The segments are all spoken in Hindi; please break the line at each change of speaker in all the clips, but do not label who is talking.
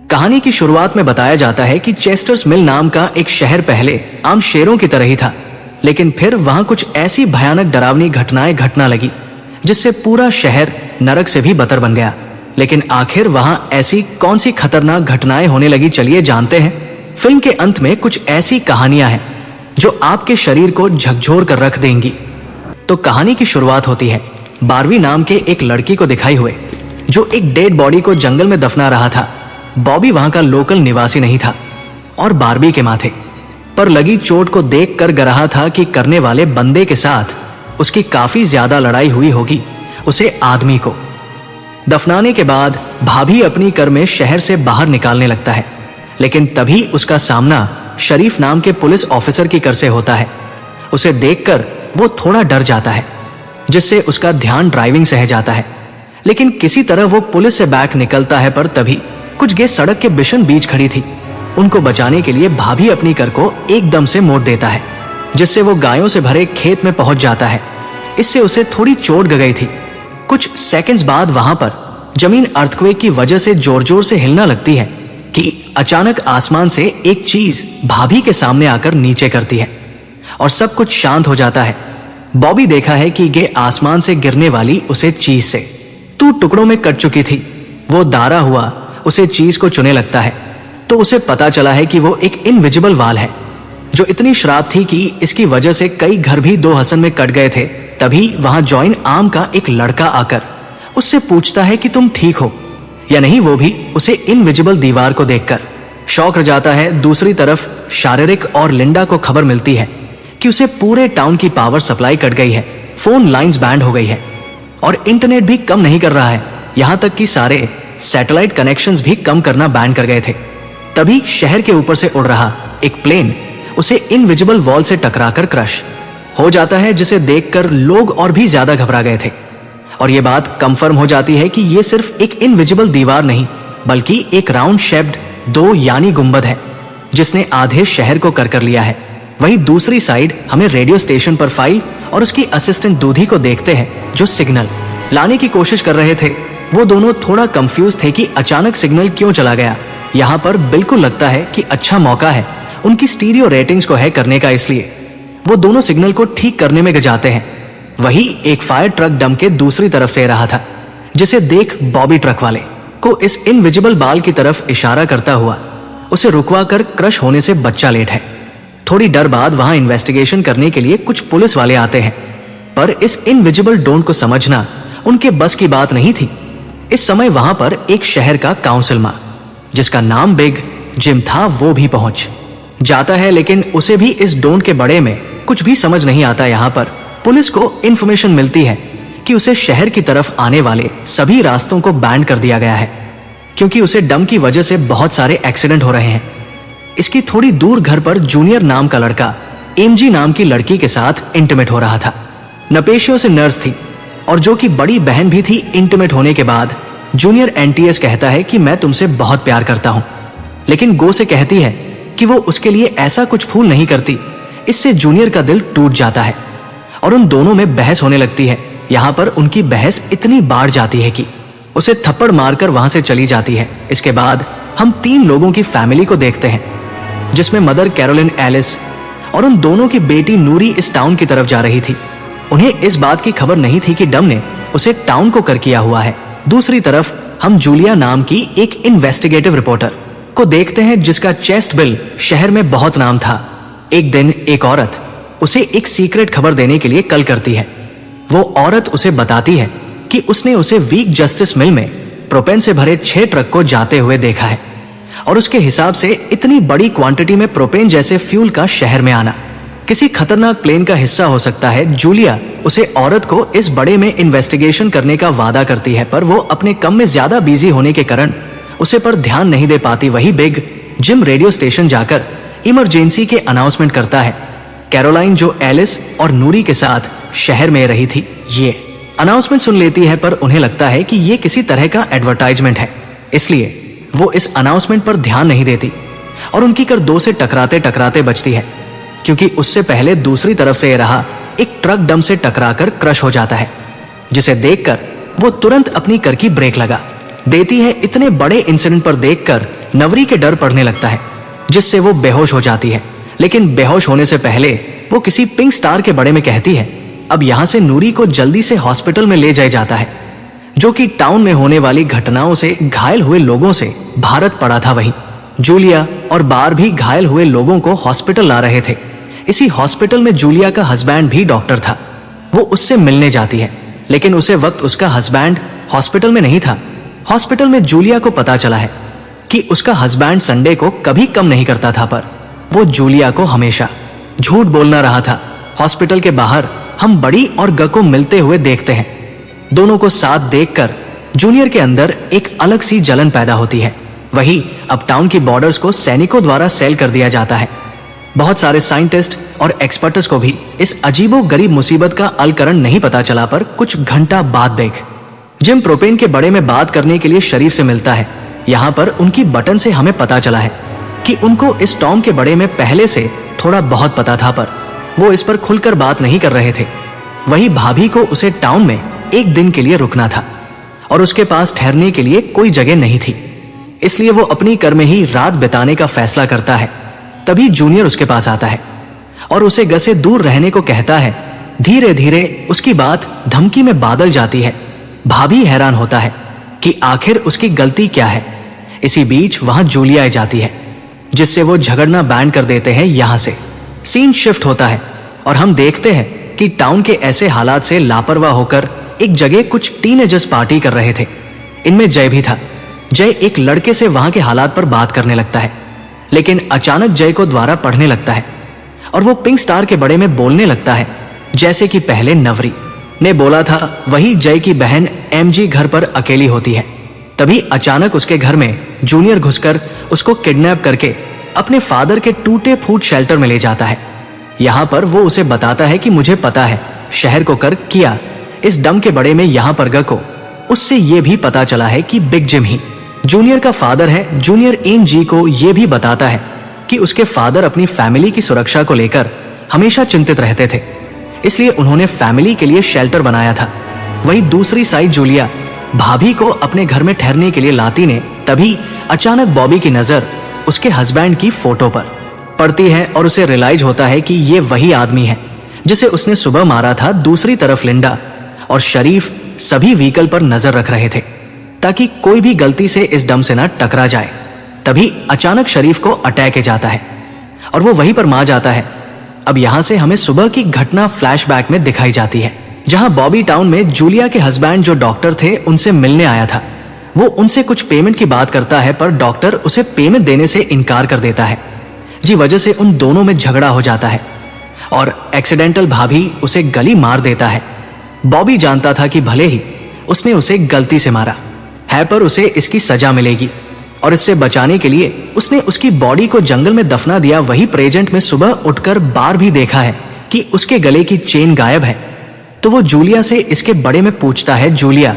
कहानी की शुरुआत में बताया जाता है कि चेस्टर्स मिल नाम का एक शहर पहले आम शेरों की तरह ही था, लेकिन फिर वहां कुछ ऐसी भयानक डरावनी घटनाएं घटना लगी जिससे पूरा शहर नरक से भी बदतर बन गया। लेकिन आखिर वहां ऐसी कौन सी खतरनाक घटनाएं होने लगी, चलिए जानते हैं। फिल्म के अंत में कुछ ऐसी कहानियां हैं जो आपके शरीर को झकझोर कर रख देंगी। तो कहानी की शुरुआत होती है बारवी नाम के एक लड़की को दिखाई हुए, जो एक डेड बॉडी को जंगल में दफना रहा था। बॉबी वहां का लोकल निवासी नहीं था और बारबी के माथे पर लगी चोट को देखकर गरहा था कि करने वाले बंदे के साथ उसकी काफी ज्यादा लड़ाई हुई होगी। उसे आदमी को दफनाने के बाद भाभी अपनी कर में शहर से बाहर निकालने लगता है, लेकिन तभी उसका सामना शरीफ नाम के पुलिस ऑफिसर की कर से होता है। उसे देखकर वो थोड़ा डर जाता है, जिससे उसका ध्यान ड्राइविंग से है जाता है। लेकिन किसी तरह वो पुलिस से बैक निकलता है, पर तभी कुछ गे सड़क के बिशन बीच खड़ी थी। उनको बचाने के लिए भाभी अपनी कर को एकदम से मोड़ देता है, जिससे वो गायों से भरे खेत में पहुंच जाता है। इससे उसे थोड़ी चोट गई थी। कुछ सेकंड्स बाद वहां पर जमीन अर्थक्वेक की वजह से जोर जोर से हिलना लगती है कि अचानक आसमान से एक चीज भाभी के सामने आकर नीचे करती है और सब कुछ शांत हो जाता है। बॉबी देखा है कि ये आसमान से गिरने वाली उसे चीज से तू टुकड़ों में कट चुकी थी। वो दारा हुआ उसे चीज को चुने लगता है, तो उसे पता चला है कि वो एक इनविजिबल वाल है जो इतनी शराब थी कि इसकी वजह से कई घर भी दो हसन में कट गए थे। तभी वहां जॉइन आर्म का एक लड़का आकर उससे पूछता है कि तुम ठीक हो या नहीं। वो भी उसे इनविजिबल दीवार को देखकर शॉक रह जाता है। दूसरी तरफ शारीरिक और लिंडा को खबर मिलती है कि उसे पूरे टाउन की पावर सप्लाई कट गई है, फोन लाइंस बैंड हो गई है और इंटरनेट भी कम नहीं कर रहा है। यहां तक कि सारे सैटेलाइट कनेक्शंस भी कम करना बैन कर गए थे। तभी शहर के ऊपर से उड़ रहा एक प्लेन उसे इनविजिबल वॉल से टकराकर क्रश हो जाता है, जिसे देखकर लोग और भी ज्यादा घबरा गए थे। और यह बात कंफर्म हो जाती है कि यह सिर्फ एक इनविजिबल दीवार नहीं, बल्कि एक राउंड शेप्ड दो यानी गुंबद है, जिसने आधे शहर को कर लिया है। वहीं दूसरी साइड हमें रेडियो स्टेशन पर फाइल और उसकी असिस्टेंट दूधी को देखते हैं, जो सिग्नल लाने की कोशिश कर रहे थे। वो दोनों थोड़ा कंफ्यूज थे कि अचानक सिग्नल क्यों चला गया। यहाँ पर बिल्कुल लगता है कि अच्छा मौका है उनकी स्टीरियो रेटिंग्स को हैक करने का, इसलिए वो दोनों सिग्नल को ठीक करने में जाते हैं। वही एक फायर ट्रक डम के दूसरी तरफ से रहा था, जिसे देख बॉबी ट्रक वाले को इस इनविजिबल बाल की तरफ इशारा करता हुआ उसे रुकवा कर क्रश होने से बच्चा लेट है। थोड़ी डर बाद वहां इन्वेस्टिगेशन करने के लिए कुछ पुलिस वाले आते हैं, पर इस इनविजिबल डोंट को समझना उनके बस की बात नहीं थी। इस समय वहां पर एक शहर का काउंसिलमा, जिसका नाम बिग जिम था, वो भी पहुंच जाता है, लेकिन उसे भी इस डोंट के बड़े में कुछ भी समझ नहीं आता। यहाँ पर पुलिस को इंफॉर्मेशन मिलती है कि उसे शहर की तरफ आने वाले सभी रास्तों को बैन कर दिया गया है, क्योंकि उसे डम की वजह से बहुत सारे एक्सीडेंट हो रहे हैं। इसकी थोड़ी दूर घर पर जूनियर नाम का लड़का एमजी नाम की लड़की के साथ इंटीमेट हो रहा था। नपेशियों से नर्स थी और जो कि बड़ी बहन भी थी। इंटीमेट होने के बाद जूनियर एनटीएस कहता है कि मैं तुमसे बहुत प्यार करता हूं, लेकिन गो से कहती है कि वो उसके लिए ऐसा कुछ फूल नहीं करती। इससे जूनियर का दिल टूट जाता है और उन दोनों में बहस होने लगती है। यहाँ पर उनकी बहस इतनी बढ़ जाती है कि उसे थप्पड़ मारकर वहां से चली जाती है। इसके बाद हम 3 लोगों की फैमिली को देखते हैं, जिसमें मदर कैरोलिन एलिस और उन दोनों की बेटी नूरी इस टाउन की तरफ जा रही थी। उन्हें इस बात की खबर नहीं थी कि डम ने उसे टाउन को कर किया हुआ है। दूसरी तरफ हम जूलिया नाम की एक इन्वेस्टिगेटिव रिपोर्टर को देखते हैं, जिसका चेस्ट बिल शहर में बहुत नाम था। एक दिन एक औरत उसे एक सीक्रेट खबर देने के लिए कॉल करती है। वो औरत उसे बताती है कि उसने उसे वीक जस्टिस मिल में प्रोपेन से भरे 6 ट्रक को जाते हुए देखा है और उसके हिसाब से इतनी बड़ी क्वांटिटी में प्रोपेन जैसे फ्यूल का शहर में आना किसी खतरनाक प्लेन का हिस्सा हो सकता है। जूलिया उसे औरत को इस बड़े में इन्वेस्टिगेशन करने का वादा करती है, पर वो अपने काम में ज्यादा बिजी होने के कारण उसे पर ध्यान नहीं दे पाती। वही बिग जिम रेडियो स्टेशन जाकर इमरजेंसी के अनाउंसमेंट करता है। कैरोलाइन, जो एलिस और नूरी के साथ शहर में रही थी, ये अनाउंसमेंट सुन लेती है, पर उन्हें लगता है कि ये किसी तरह का एडवर्टाइजमेंट है, इसलिए वो इस अनाउंसमेंट पर ध्यान नहीं देती और उनकी कर 2 से टकराते टकराते बचती है, क्योंकि उससे पहले दूसरी तरफ से रहा एक ट्रक डम से टकराकर क्रश हो जाता है, जिसे देखकर वो तुरंत अपनी कर की ब्रेक लगा देती है। इतने बड़े इंसिडेंट पर देखकर नवरी के डर पड़ने लगता है, जिससे वो बेहोश हो जाती है। लेकिन बेहोश होने से पहले वो किसी पिंक स्टार के बारे में कहती है। अब यहाँ से नूरी को जल्दी से हॉस्पिटल में ले जाया जाता है, जो कि टाउन में होने वाली घटनाओं से घायल हुए लोगों से भारत पड़ा था। वहीं जूलिया और बार भी घायल हुए लोगों को हॉस्पिटल ला रहे थे। इसी हॉस्पिटल में जूलिया का हस्बैंड भी डॉक्टर था। वो उससे मिलने जाती है, लेकिन उसे वक्त उसका हस्बैंड हॉस्पिटल में नहीं था। हॉस्पिटल में जूलिया को पता चला है कि उसका हस्बैंड संडे को कभी कम नहीं करता था, पर वो जूलिया को हमेशा झूठ बोलना रहा था। हॉस्पिटल के बाहर हम बड़ी और ग को मिलते हुए देखते हैं। दोनों को साथ देखकर जूनियर के अंदर एक अलग सी जलन पैदा होती है। वही अब टाउन की बॉर्डर्स को सैनिकों द्वारा सेल कर दिया जाता है। बहुत सारे साइंटिस्ट और एक्सपर्ट्स को भी इस अजीबो गरीब मुसीबत का अलकरण नहीं पता चला, पर कुछ घंटा बाद देख जिम प्रोपेन के बड़े में बात करने के लिए शरीफ से मिलता है। यहाँ पर उनकी बटन से हमें पता चला है कि उनको इस टॉम के बड़े में पहले से थोड़ा बहुत पता था, पर वो इस पर खुलकर बात नहीं कर रहे थे। वही भाभी को उसे टाउन में एक दिन के लिए रुकना था और उसके पास ठहरने के लिए कोई जगह नहीं थी, इसलिए वो अपनी कार में ही रात बिताने का फैसला करता है। तभी जूनियर उसके पास आता है और उसे ग से दूर रहने को कहता है। धीरे धीरे उसकी बात धमकी में बदल जाती है। भाभी हैरान होता है कि आखिर उसकी गलती क्या है। इसी बीच वहां जूलिया आ जाती है, जिससे वो झगड़ना बैन कर देते हैं। यहां से सीन शिफ्ट होता है और हम देखते हैं कि टाउन के ऐसे हालात से लापरवाह होकर एक जगह कुछ टीनेजर्स पार्टी कर रहे थे। इनमें जय भी था। जय एक लड़के से वहां के हालात पर बात करने लगता है, लेकिन अचानक जय को द्वारा पढ़ने लगता है और वो पिंक स्टार के बड़े में बोलने लगता है, जैसे कि पहले नवरी ने बोला था। वही जय की बहन एमजी घर पर अकेली होती है। तभी अचानक उसके घर में जूनियर घुसकर उसको किडनैप करके अपने फादर के टूटे फूट शेल्टर में ले जाता है। यहाँ पर वो उसे बताता है कि मुझे पता है शहर को कर किया इस डम के बड़े में यहाँ पर ग को उससे ये भी पता चला है कि बिग जिम ही जूनियर का फादर है। जूनियर इन जी को ये भी बताता है कि उसके फादर अपनी फैमिली की सुरक्षा को लेकर हमेशा चिंतित रहते थे, इसलिए उन्होंने फैमिली के लिए शेल्टर बनाया था। वही दूसरी साइड जूलिया भाभी को अपने घर में ठहरने के लिए लाती ने तभी अचानक बॉबी की नजर उसके हस्बैंड की फोटो पर पड़ती है और उसे रियलाइज होता है कि ये वही आदमी है जिसे उसने सुबह मारा था। दूसरी तरफ लिंडा और शरीफ सभी व्हीकल पर नजर रख रहे थे ताकि कोई भी गलती से इस डम से ना टकरा जाए। तभी अचानक शरीफ को अटैक जाता है और वो वहीं पर मार जाता है। अब यहां से हमें सुबह की घटना फ्लैशबैक में दिखाई जाती है, जहां बॉबी टाउन में जूलिया के हस्बैंड जो डॉक्टर थे उनसे मिलने आया था। वो उनसे कुछ पेमेंट की बात करता है, पर डॉक्टर उसे पेमेंट देने से इनकार कर देता है, जी वजह से उन दोनों में झगड़ा हो जाता है और एक्सीडेंटल भाभी उसे गली मार देता है। बॉबी जानता था कि भले ही उसने उसे गलती से मारा है, पर उसे इसकी सजा मिलेगी और इससे बचाने के लिए उसने उसकी बॉडी को जंगल में दफना दिया। वही प्रेजेंट में सुबह उठकर बार भी देखा है कि उसके गले की चेन गायब है, तो वो जूलिया से इसके बड़े में पूछता है। जूलिया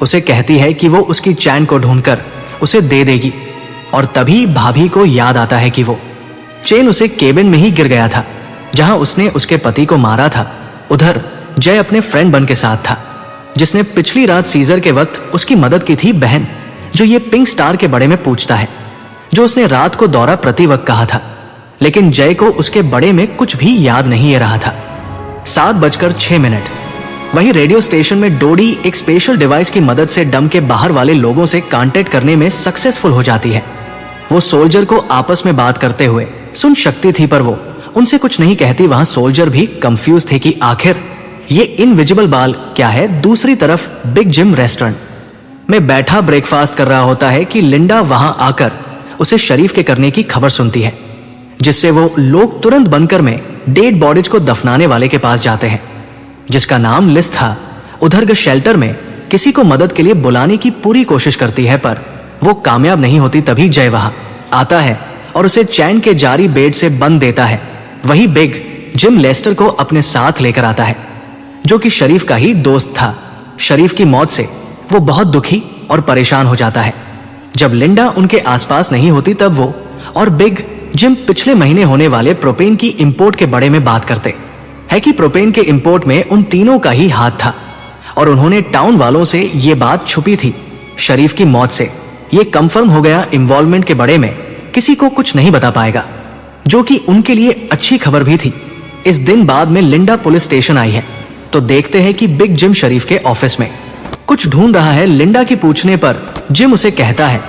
उसे कहती है कि वो उसकी चैन को ढूंढकर उसे दे देगी और तभी भाभी को याद आता है कि वो चेन उसे केबिन में ही गिर गया था जहां उसने उसके पति को मारा था। उधर जय अपने फ्रेंड बन के साथ था, जिसने पिछली रात सीजर के वक्त उसकी मदद की थी। बहन जो ये पिंक स्टार के बड़े में पूछता है, जो उसने रात को दौरा प्रति वक्त कहा था, लेकिन जय को उसके बड़े में कुछ भी याद नहीं आ रहा था। 7:06। वही रेडियो स्टेशन में डोडी एक स्पेशल डिवाइस की मदद से डम के बाहर वाले लोगों से कांटेक्ट करने में सक्सेसफुल हो जाती है। वो सोल्जर को आपस में बात करते हुए सुन सकती थी, पर वो उनसे कुछ नहीं कहती। वहां सोल्जर भी कंफ्यूज थे कि आखिर ये इनविजिबल बाल क्या है। दूसरी तरफ बिग जिम रेस्टोरेंट में बैठा ब्रेकफास्ट कर रहा होता है कि लिंडा वहां आकर उसे शरीफ के करने की खबर सुनती है, जिससे वो लोग तुरंत बनकर में डेड बॉडीज को दफनाने वाले के पास जाते हैं, जिसका नाम लिस था। उधर शेल्टर में किसी को मदद के लिए बुलाने की पूरी कोशिश करती है, पर वो कामयाब नहीं होती। तभी जय वहां आता है और उसे चैन के जारी बेड से बंद देता है। वही बिग जिम लेस्टर को अपने साथ लेकर आता है, जो कि शरीफ का ही दोस्त था। शरीफ की मौत से वो बहुत दुखी और परेशान हो जाता है। जब लिंडा उनके आसपास नहीं होती तब वो और बिग जिम पिछले महीने होने वाले प्रोपेन की इंपोर्ट के बारे में बात करते हैं कि प्रोपेन के इंपोर्ट में उन तीनों का ही हाथ था और उन्होंने टाउन वालों से ये बात छुपी थी शरीफ की मौत से। ये कंफर्म हो गया इन्वॉल्वमेंट के बड़े में किसी को कुछ नहीं बता पाएगा, जो कि उनके लिए अच्छी खबर भी थी। इस दिन बाद में लिंडा पुलिस स्टेशन आई है तो देखते हैं कि बिग जिम शरीफ के ऑफिस में कुछ ढूंढ रहा है। लिंडा की पूछने पर जिम उसे कहता है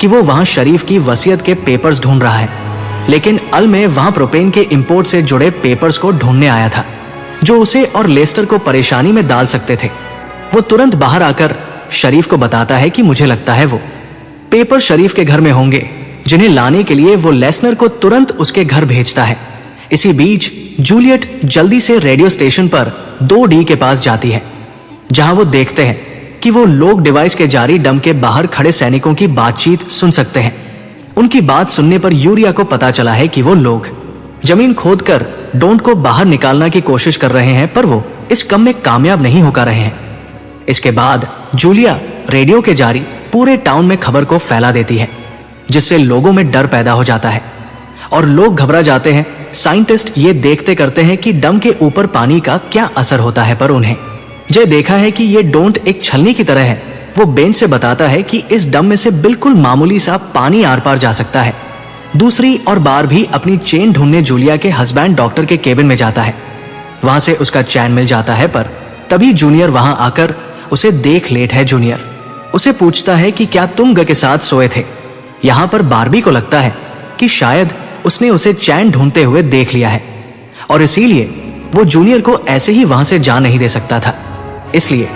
कि वो वहां शरीफ की वसीयत के पेपर्स ढूंढ रहा है, लेकिन अल में वहां प्रोपेन के इंपोर्ट से जुड़े पेपर्स को ढूंढने आया था जो उसे और लेस्टर को परेशानी में डाल सकते थे। वो तुरंत बाहर आकर शरीफ को बताता है कि मुझे लगता है वो पेपर शरीफ के घर में होंगे, जिन्हें लाने के लिए वो लेस्नर को तुरंत उसके घर भेजता है। इसी बीच जूलियट जल्दी से रेडियो स्टेशन पर 2D के पास जाती है, जहां वो देखते हैं कि वो लोग डिवाइस के जारी डम के बाहर खड़े सैनिकों की बातचीत सुन सकते हैं। उनकी बात सुनने पर यूरिया को पता चला है कि वो लोग जमीन खोदकर डोंट को बाहर निकालने की कोशिश कर रहे हैं, पर वो इस काम में कामयाब नहीं हो पा रहे हैं। इसके बाद जूलिया रेडियो के जारी पूरे टाउन में खबर को फैला देती है, जिससे लोगों में डर पैदा हो जाता है और लोग घबरा जाते हैं। साइंटिस्ट ये देखते करते हैं कि डम के ऊपर पानी का क्या असर होता है, पर उन्हें जो देखा है कि ये डोंट एक छलनी की तरह है। वो बेन से बताता है कि इस डम में से बिल्कुल मामूली सा पानी आर पार जा सकता है। दूसरी और बार भी अपनी चेन ढूंढने जूलिया के हस्बैंड डॉक्टर के केबिन में जाता है। वहां से उसका चैन मिल जाता है, पर तभी जूनियर वहां आकर उसे देख लेट है। जूनियर उसे पूछता है कि क्या तुम ग के साथ सोए थे। यहाँ पर बारबी को लगता है कि शायद उसने उसे चैन ढूंढते हुए देख लिया है और इसीलिए वो जूनियर को ऐसे ही वहां से जा नहीं दे सकता था। इसलिए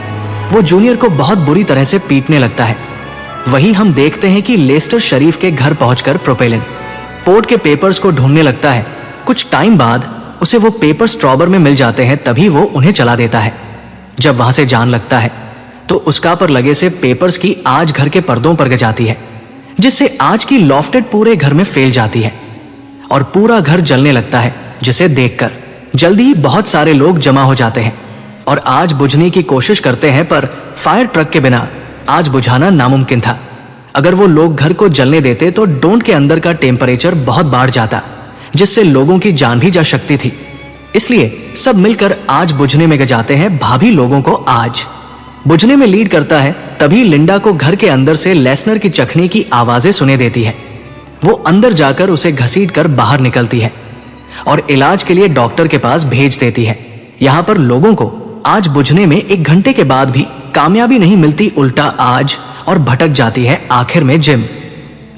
वो जूनियर को बहुत बुरी तरह से पीटने लगता है। वहीं हम देखते हैं कि लेस्टर शरीफ के घर पहुंचकर प्रोपेलिन पोर्ट के पेपर्स को ढूंढने लगता है। कुछ टाइम बाद उसे वो पेपर स्ट्रॉबर में मिल जाते हैं, तभी वो उन्हें चला देता है। जब वहां से जान लगता है तो उसका पर लगे से पेपर्स की आज घर के पर्दों पर गिर जाती है, जिससे आज की लॉफ्टेड पूरे घर में फैल जाती है और पूरा घर जलने लगता है, जिसे देखकर जल्दी ही बहुत सारे लोग जमा हो जाते हैं और आग बुझने की कोशिश करते हैं, पर फायर ट्रक के बिना आग बुझाना नामुमकिन था। अगर वो लोग घर को जलने देते तो डोंट के अंदर का टेम्परेचर बहुत बढ़ जाता, जिससे लोगों की जान भी जा सकती थी। इसलिए सब मिलकर आग बुझने में जाते हैं। भाभी लोगों को आग बुझने में लीड करता है। तभी लिंडा को घर के अंदर से लेस्नर की चखने की आवाजें सुने देती है। वो अंदर जाकर उसे घसीटकर बाहर निकलती है और इलाज के लिए डॉक्टर के पास भेज देती है। यहाँ पर लोगों को आग बुझने में 1 घंटे के बाद भी कामयाबी नहीं मिलती, उल्टा आग और भटक जाती है। आखिर में जिम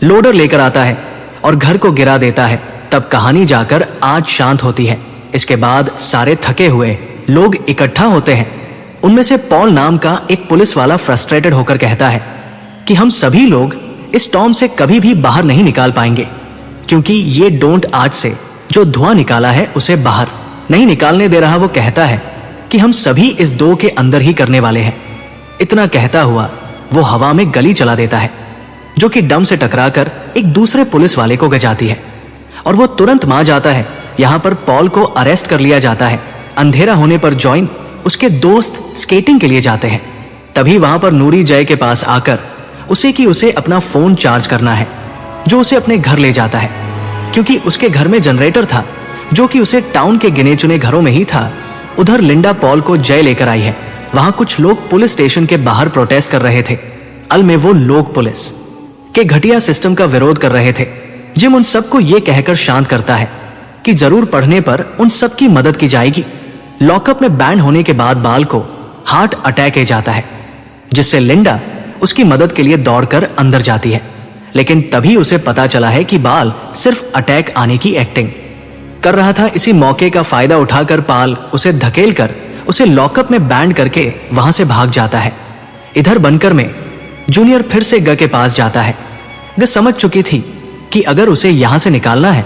लोडर लेकर आता है और घर को गिरा देता है। तब कहानी जाकर आग शांत होती है। इसके बाद सारे थके हुए लोग इकट्ठा होते हैं। उनमें से पॉल नाम का एक पुलिस वाला फ्रस्ट्रेटेड होकर कहता है कि हम सभी लोग इस टॉम से कभी भी बाहर नहीं निकाल पाएंगे, क्योंकि ये डोंट आज से जो धुआं निकाला है उसे बाहर नहीं निकालने दे रहा। वो कहता है कि हम सभी इस 2 के अंदर ही करने वाले हैं। इतना कहता हुआ वो हवा में गली चला देता है, जो कि डम से टकराकर एक दूसरे पुलिस वाले को गजाती है और वो तुरंत मार जाता है। यहाँ पर पॉल को अरेस्ट कर लिया जाता है। अंधेरा होने पर जॉइन उसके दोस्त स्केटिंग के लिए जाते हैं। तभी वहां पर नूरी जय के पास आकर उसे अपना फोन चार्ज करना है, जो उसे अपने घर ले जाता है, क्योंकि उसके घर में जनरेटर था, जो कि उसे टाउन के गिने चुने घरों में ही था। उधर लिंडा पॉल को जय लेकर आई है। वहां कुछ लोग पुलिस स्टेशन के बाहर प्रोटेस्ट कर रहे थे। अल में वो लोग पुलिस के घटिया सिस्टम का विरोध कर रहे थे। जिम उन सबको ये कहकर शांत करता है कि जरूर पढ़ने पर उन सबकी मदद की जाएगी। लॉकअप में बैंड होने के बाद बाल को हार्ट अटैक आ जाता है, जिससे लिंडा उसकी मदद के लिए दौड़कर अंदर जाती है। लेकिन तभी उसे पता चला है कि बाल सिर्फ अटैक आने की एक्टिंग कर रहा था। इसी मौके का फायदा उठाकर पाल उसे धकेलकर उसे लॉकअप में बैंड करके वहां से भाग जाता है। इधर बनकर में जूनियर फिर से ग के पास जाता है। ग समझ चुकी थी कि अगर उसे यहां से निकालना है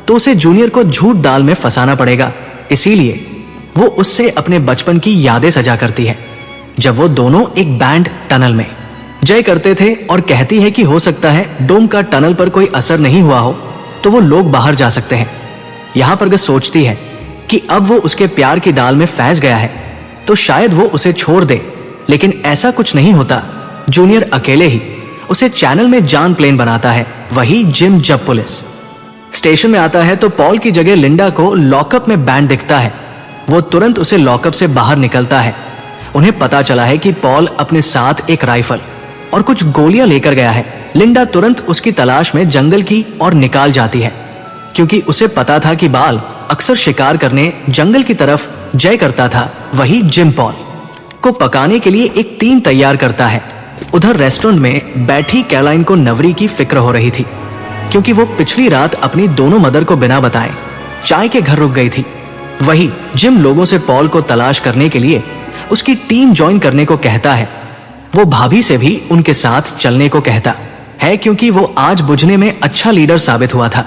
तो उसे जूनियर को झूठ दाल में फंसाना पड़ेगा। इसीलिए वो उससे अपने बचपन की यादें सजा करती है, जब वो दोनों एक बैंड टनल में जय करते थे, और कहती है कि हो सकता है डोम का टनल पर कोई असर नहीं हुआ हो तो वो लोग बाहर जा सकते हैं। यहां पर ग सोचती है कि अब वो उसके प्यार की दाल में फंस गया है तो शायद वो उसे छोड़ दे, लेकिन ऐसा कुछ नहीं होता। जूनियर अकेले ही उसे चैनल में जान प्लेन बनाता है। वही जिम जब पुलिस स्टेशन में आता है तो पॉल की जगह लिंडा को लॉकअप में बैंड दिखता है। वो तुरंत उसे लॉकअप से बाहर निकलता है। उन्हें पता चला है कि पॉल अपने साथ एक राइफल और कुछ गोलियां लेकर गया है। लिंडा तुरंत उसकी तलाश में जंगल की ओर निकाल जाती है, क्योंकि उसे पता था कि बाल अक्सर शिकार करने जंगल की तरफ जय करता था। वही जिम पॉल को पकाने के लिए एक टीम तैयार करता है। उधर रेस्टोरेंट में बैठी कैरोलाइन को नवरी की फिक्र हो रही थी, क्योंकि वो पिछली रात अपनी दोनों मदर को बिना बताए चाय के घर रुक गई थी। वही जिम लोगों से पॉल को तलाश करने के लिए उसकी टीम ज्वाइन करने को कहता है। वो भाभी से भी उनके साथ चलने को कहता है, क्योंकि वो आज बुझने में अच्छा लीडर साबित हुआ था।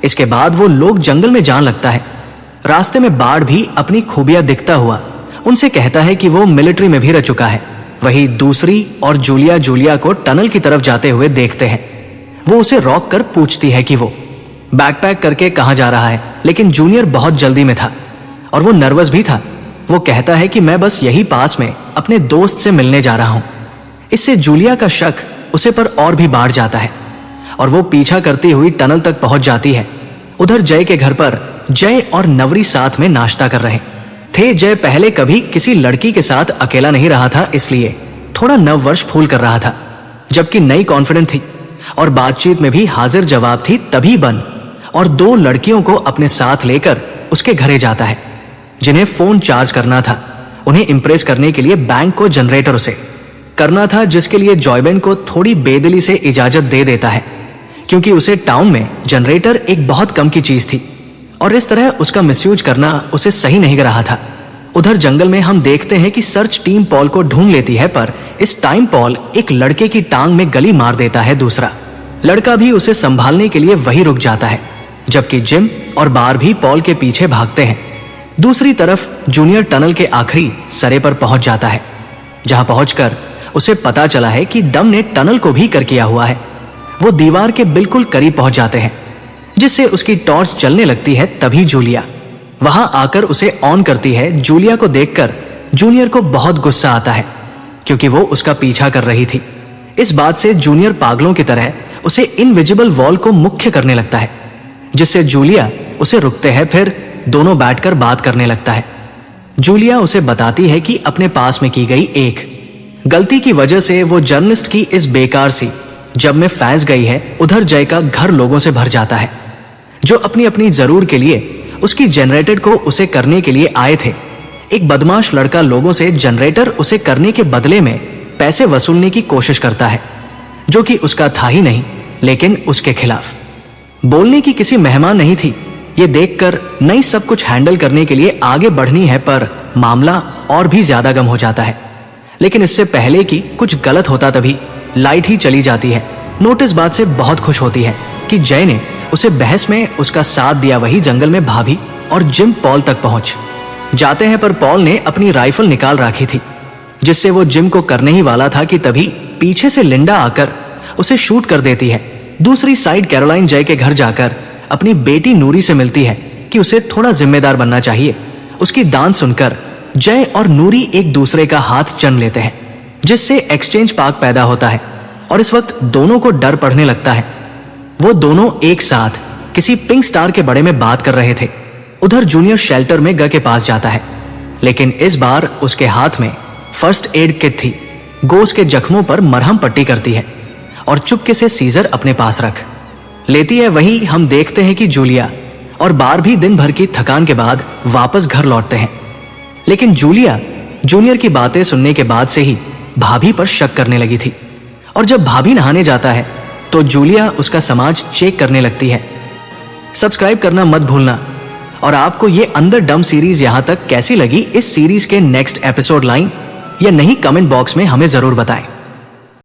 इसके बाद वो लोग जंगल में जान लगता है। रास्ते में बाढ़ भी अपनी खूबियां दिखता हुआ उनसे कहता है कि वो मिलिट्री में भी रह चुका है। वही दूसरी और जूलिया को टनल की तरफ जाते हुए देखते हैं। वो उसे रोक कर पूछती है कि वो बैकपैक करके कहां जा रहा है, लेकिन जूनियर बहुत जल्दी में था और वो नर्वस भी था। वो कहता है कि मैं बस यही पास में अपने दोस्त से मिलने जा रहा हूं। इससे जूलिया का शक उसे पर और भी बढ़ जाता है और वो पीछा करती हुई टनल तक पहुंच जाती है। उधर जय के घर पर जय और नवरी साथ में नाश्ता कर रहे थे। जय पहले कभी किसी लड़की के साथ अकेला नहीं रहा था, इसलिए थोड़ा नववर्ष फूल कर रहा था, जबकि नई कॉन्फिडेंट थी और बातचीत में भी हाजिर जवाब थी। तभी बन और दो लड़कियों को अपने साथ लेकर उसके घरे जाता है, जिन्हें फोन चार्ज करना था। उन्हें इंप्रेस करने के लिए बैंक को जनरेटर उसे करना था, जिसके लिए जॉयबेन को थोड़ी बेदिली से इजाजत दे देता है, क्योंकि उसे टाउन में जनरेटर एक बहुत कम की चीज थी और इस तरह उसका मिसयूज करना उसे सही नहीं रहा था। उधर जंगल में हम देखते हैं कि सर्च टीम पॉल को ढूंढ लेती है, पर इस टाइम पॉल एक लड़के की टांग में गली मार देता है। दूसरा लड़का भी उसे संभालने के लिए वही रुक जाता है, जबकि जिम और बार भी पॉल के पीछे भागते हैं। दूसरी तरफ जूनियर टनल के आखिरी सरे पर पहुंच जाता है, जहां पहुंचकर उसे पता चला है कि डम ने टनल को भी कर किया हुआ है। वो दीवार के बिल्कुल करीब पहुंच जाते हैं, जिससे उसकी टॉर्च चलने लगती है। तभी जूलिया वहां आकर उसे ऑन करती है। जूलिया को देखकर जूनियर को बहुत गुस्सा आता है, क्योंकि वो उसका पीछा कर रही थी। इस बात से जूनियर पागलों की तरह उसे इनविजिबल वॉल को मुख्य करने लगता है, जिससे जूलिया उसे रुकते हैं। फिर दोनों बैठकर बात करने लगता है। जूलिया उसे बताती है कि अपने पास में की गई एक गलती की वजह से वो जर्नलिस्ट की इस बेकार सी जब में फंस गई है। उधर जय का घर लोगों से भर जाता है, जो अपनी अपनी जरूर के लिए उसकी जनरेटर को उसे करने के लिए आए थे। एक बदमाश लड़का लोगों से जनरेटर उसे करने के बदले में पैसे वसूलने की कोशिश करता है, जो कि उसका था ही नहीं, लेकिन उसके खिलाफ बोलने की किसी मेहमान नहीं थी। ये देखकर नई सब कुछ हैंडल करने के लिए आगे बढ़नी है, पर मामला और भी ज्यादा गम हो जाता है। लेकिन इससे पहले कि कुछ गलत होता तभी लाइट ही चली जाती है। नोट इस बात से बहुत खुश होती है कि जय ने उसे बहस में उसका साथ दिया। वही जंगल में भाभी और जिम पॉल तक पहुंच जाते हैं, पर पॉल ने अपनी राइफल निकाल रखी थी, जिससे वो जिम को करने ही वाला था कि तभी पीछे से लिंडा आकर उसे शूट कर देती है। दूसरी साइड कैरोलाइन जय के घर जाकर अपनी बेटी नूरी से मिलती है कि उसे थोड़ा जिम्मेदार बनना चाहिए। उसकी दान सुनकर जय और नूरी एक दूसरे का हाथ चन लेते हैं, जिससे एक्सचेंज पार्क पैदा होता है और इस वक्त दोनों को डर पड़ने लगता है। वो दोनों एक साथ किसी पिंक स्टार के बारे में बात कर रहे थे। उधर जूनियर शेल्टर में ग के पास जाता है, लेकिन इस बार उसके हाथ में फर्स्ट एड किट थी। गोस के जख्मों पर मरहम पट्टी करती है और चुपके से सीजर अपने पास रख लेती है। वहीं हम देखते हैं कि जूलिया और बार भी दिन भर की थकान के बाद वापस घर लौटते हैं, लेकिन जूलिया जूनियर की बातें सुनने के बाद से ही भाभी पर शक करने लगी थी। और जब भाभी नहाने जाता है तो जूलिया उसका समाज चेक करने लगती है। सब्सक्राइब करना मत भूलना। और आपको ये अंदर डम सीरीज यहां तक कैसी लगी, इस सीरीज के नेक्स्ट एपिसोड लाइन या नहीं कमेंट बॉक्स में हमें जरूर बताएं।